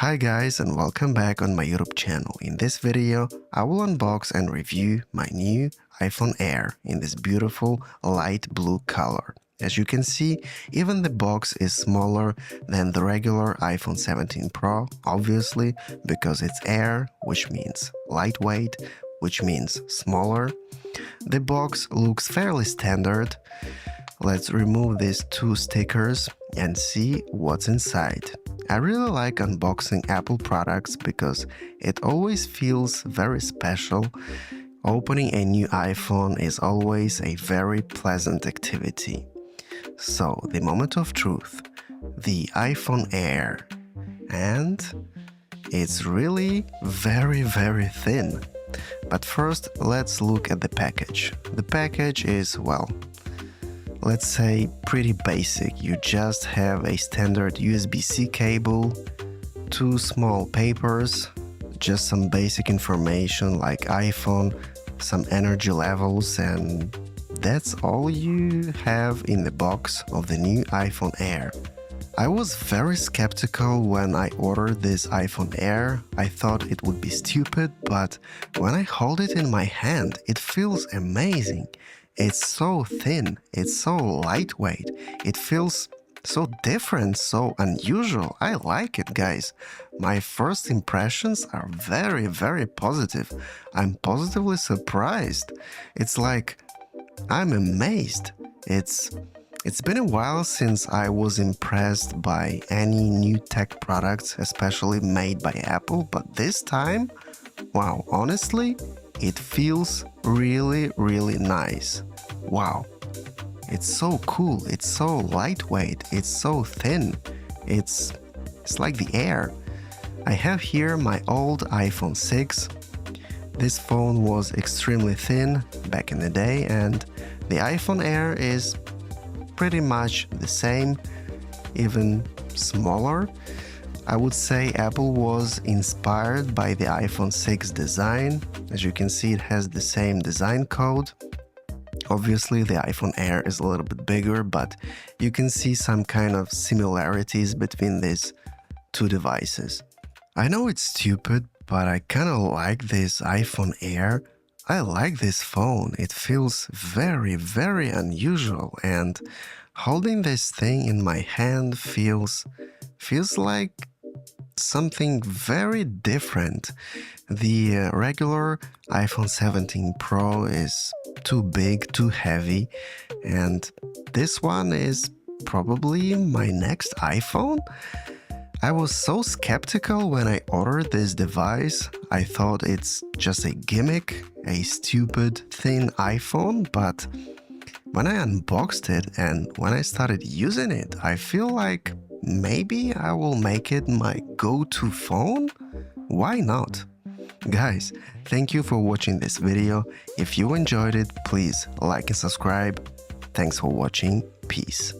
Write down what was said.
Hi guys, and welcome back on my YouTube channel. In this video, I will unbox and review my new iPhone Air in this beautiful light blue color. As you can see, even the box is smaller than the regular iPhone 17 Pro, obviously, because it's Air, which means lightweight, which means smaller. The box looks fairly standard. Let's remove these two stickers and see what's inside. I really like unboxing Apple products because it always feels very special. Opening a new iPhone is always a very pleasant activity. So, the moment of truth, the iPhone Air. And it's really very thin. But first, let's look at the package. The package is, well, let's say pretty basic. You just have a standard USB-C cable, two small papers, just some basic information like iPhone, some energy levels, and that's all you have in the box of the new iPhone Air. I was very skeptical when I ordered this iPhone Air. I thought it would be stupid, but when I hold it in my hand, it feels amazing. It's so thin, it's so lightweight, it feels so different, so unusual. I like it, guys. My first impressions are very positive. I'm positively surprised. It's like, I'm amazed. It's been a while since I was impressed by any new tech products, especially made by Apple, but this time, wow, honestly, it feels really nice. Wow, it's so cool, it's so lightweight, it's so thin, it's like the Air. I have here my old iPhone 6. This phone was extremely thin back in the day, and the iPhone Air is pretty much the same, even smaller. I would say Apple was inspired by the iPhone 6 design. As you can see, it has the same design code. Obviously, the iPhone Air is a little bit bigger, but you can see some kind of similarities between these two devices. I know it's stupid, but I kind of like this iPhone Air. I like this phone. It feels very unusual, and holding this thing in my hand feels like something very different. The regular iPhone 17 Pro is too big, too heavy, and this one is probably my next iPhone. I was so skeptical when I ordered this device. I thought it's just a gimmick, a stupid thin iPhone, but when I unboxed it and when I started using it, I feel like maybe I will make it my go-to phone? Why not? Guys, thank you for watching this video. If you enjoyed it, please like and subscribe. Thanks for watching. Peace.